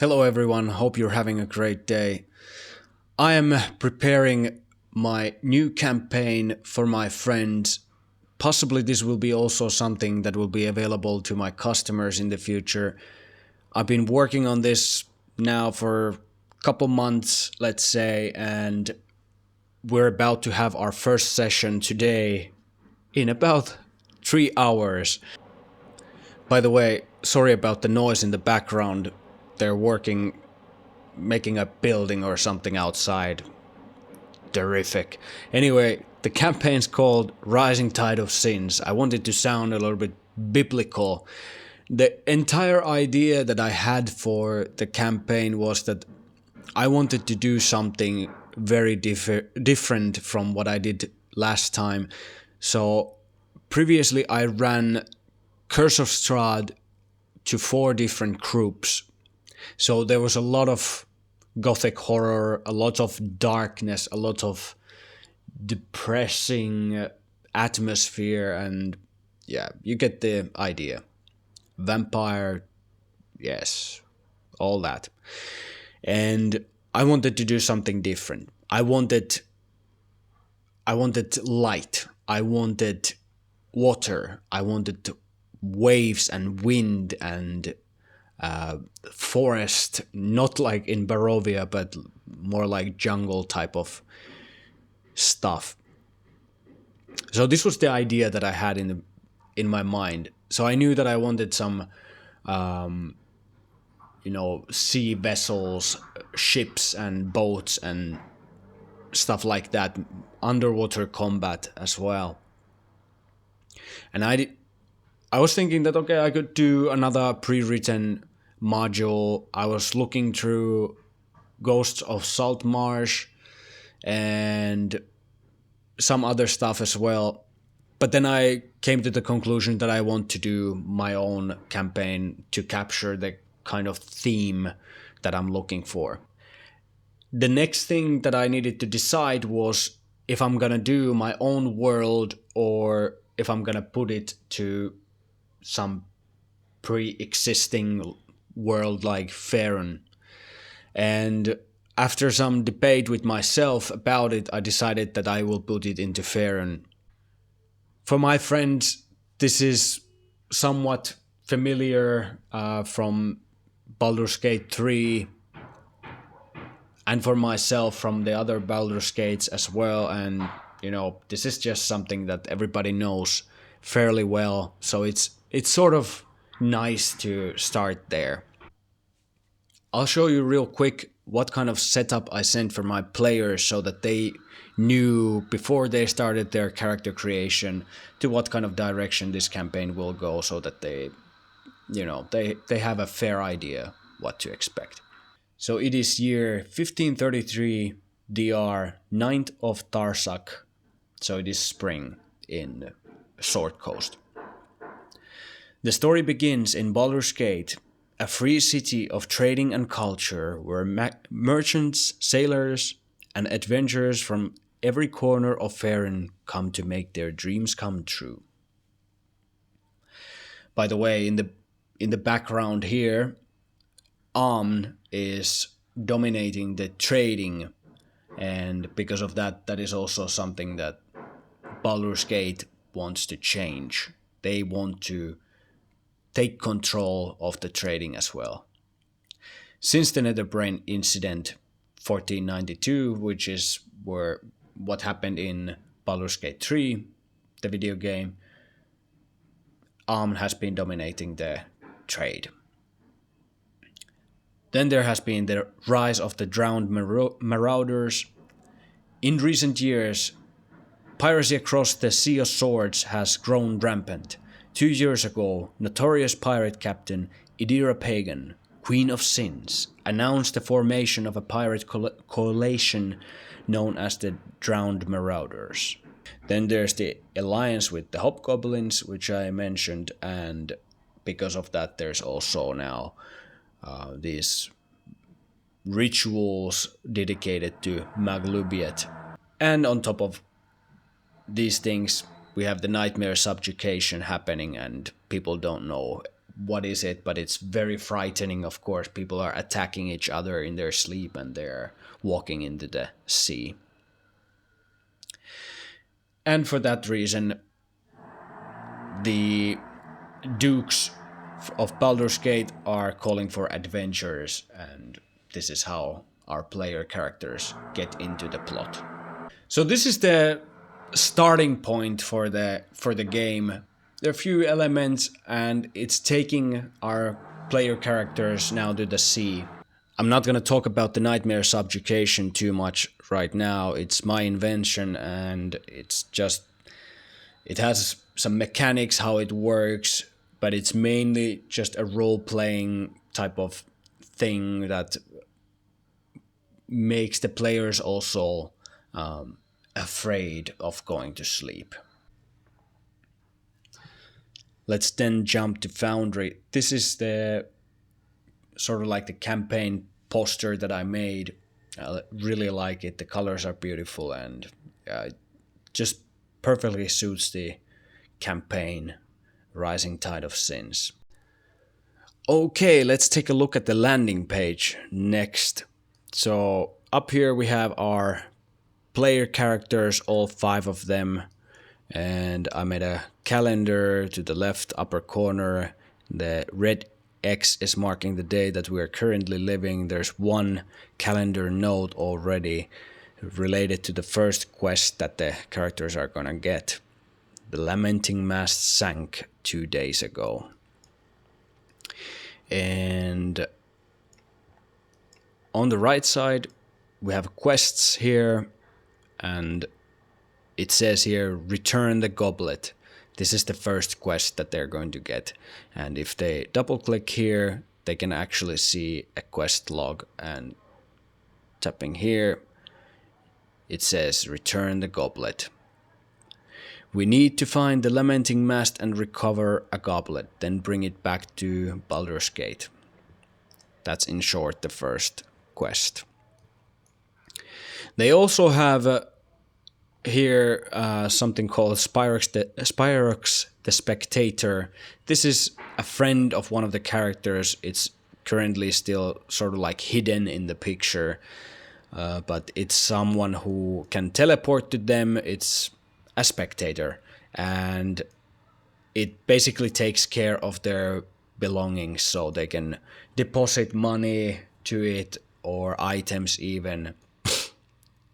Hello everyone, hope you're having a great day. I am preparing my new campaign for my friends. Possibly this will be also something that will be available to my customers in the future. I've been working on this now for a couple months, let's say, and we're about to have our first session today in about 3 hours. By the way, sorry about the noise in the background. They're working, making a building or something outside. Terrific. Anyway, the campaign's called Rising Tide of Sins. I wanted to sound a little bit biblical. The entire idea that I had for the campaign was that I wanted to do something very different from what I did last time. So previously I ran Curse of Strahd to 4 different groups. So there was a lot of gothic horror, a lot of darkness, a lot of depressing atmosphere, and yeah, you get the idea. Vampire, yes, all that. And I wanted to do something different. I wanted light. I wanted water. I wanted waves and wind and forest, not like in Barovia, but more like jungle type of stuff. So this was the idea that I had in my mind. So I knew that I wanted some, sea vessels, ships and boats and stuff like that, underwater combat as well. And I was thinking that, okay, I could do another pre-written module. I was looking through Ghosts of Saltmarsh and some other stuff as well. But then I came to the conclusion that I want to do my own campaign to capture the kind of theme that I'm looking for. The next thing that I needed to decide was if I'm gonna do my own world or if I'm gonna put it to some pre-existing world like Faerûn. And after some debate with myself about it, I decided that I will put it into Faerûn. For my friends, this is somewhat familiar from Baldur's Gate 3, and for myself from the other Baldur's Gates as well. And this is just something that everybody knows fairly well, so it's sort of nice to start there. I'll show you real quick what kind of setup I sent for my players so that they knew before they started their character creation to what kind of direction this campaign will go, so that they have a fair idea what to expect. So it is year 1533 DR, 9th of Tarsak, so it is spring in Sword Coast. The story begins in Baldur's Gate, a free city of trading and culture where merchants, sailors, and adventurers from every corner of Faerûn come to make their dreams come true. By the way, in the background here, Amn is dominating the trading, and because of that, that is also something that Baldur's Gate wants to change. They want to take control of the trading as well. Since the Netherbrain incident 1492, which is what happened in Baldur's Gate 3, the video game, Amn has been dominating the trade. Then there has been the rise of the drowned marauders. In recent years, piracy across the Sea of Swords has grown rampant. 2 years ago, notorious pirate captain Idira Pagan, Queen of Sins, announced the formation of a pirate coalition known as the Drowned Marauders. Then there's the alliance with the Hobgoblins, which I mentioned, and because of that there's also now these rituals dedicated to Maglubiet. And on top of these things, we have the nightmare subjugation happening, and people don't know what is it, but it's very frightening, of course. People are attacking each other in their sleep and they're walking into the sea. And for that reason, the Dukes of Baldur's Gate are calling for adventures, and this is how our player characters get into the plot. So this is the starting point for the game. There are a few elements, and it's taking our player characters now to the sea. I'm not going to talk about the nightmare subjugation too much right now. It's my invention, and it has some mechanics how it works, but it's mainly just a role-playing type of thing that makes the players also afraid of going to sleep. Let's then jump to Foundry. This is the sort of like the campaign poster that I made. I really like it. The colors are beautiful and just perfectly suits the campaign Rising Tide of Sins. Okay, let's take a look at the landing page next. So up here we have our player characters, all 5 of them, and I made a calendar to the left upper corner. The red X is marking the day that we are currently living. There's one calendar note already related to the first quest that the characters are gonna get. The lamenting mast sank 2 days ago. And on the right side we have quests here, and it says here, return the goblet. This is the first quest that they're going to get. And if they double click here, they can actually see a quest log, and tapping here, it says return the goblet. We need to find the lamenting mast and recover a goblet, then bring it back to Baldur's Gate. That's in short the first quest. They also have here something called Spyrox the Spectator. This is a friend of one of the characters. It's currently still sort of like hidden in the picture, but it's someone who can teleport to them. It's a spectator, and it basically takes care of their belongings, so they can deposit money to it or items even.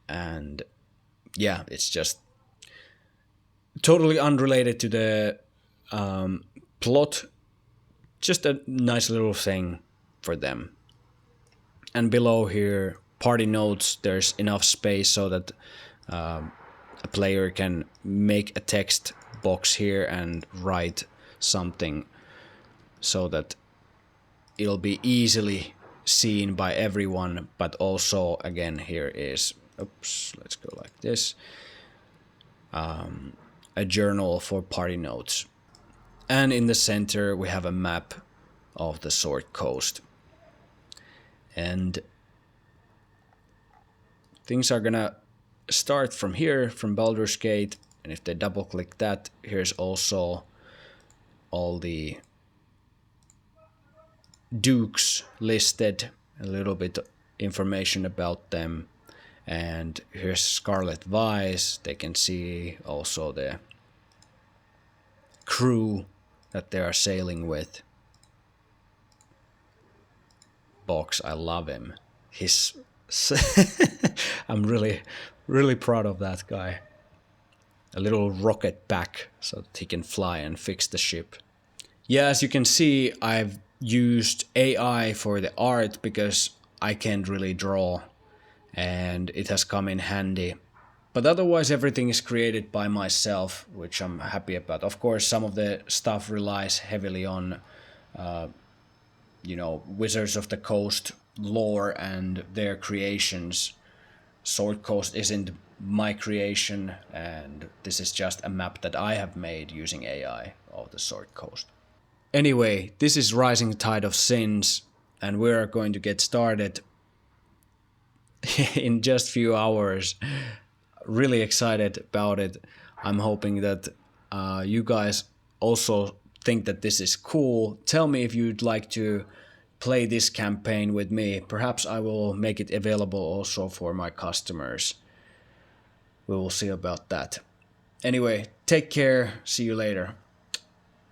And yeah, it's just totally unrelated to the plot, just a nice little thing for them. And below here, party notes, there's enough space so that a player can make a text box here and write something so that it'll be easily seen by everyone. But also, again, here is, oops, let's go like this, a journal for party notes. And in the center we have a map of the Sword Coast. And things are gonna start from here, from Baldur's Gate, and if they double click that, here's also all the dukes listed, a little bit of information about them. And here's Scarlet Vice. They can see also the crew that they are sailing with. Box, I love him. He's I'm really proud of that guy. A little rocket back so that he can fly and fix the ship. Yeah, as you can see, I've used AI for the art because I can't really draw, and it has come in handy. But otherwise everything is created by myself, which I'm happy about. Of course, some of the stuff relies heavily on Wizards of the Coast lore and their creations. Sword Coast isn't my creation, and this is just a map that I have made using AI of the Sword Coast. Anyway, this is Rising Tide of Sins, and we're going to get started in just a few hours. Really excited about it. I'm hoping that you guys also think that this is cool. Tell me if you'd like to play this campaign with me. Perhaps I will make it available also for my customers. We will see about that. Anyway, take care. See you later.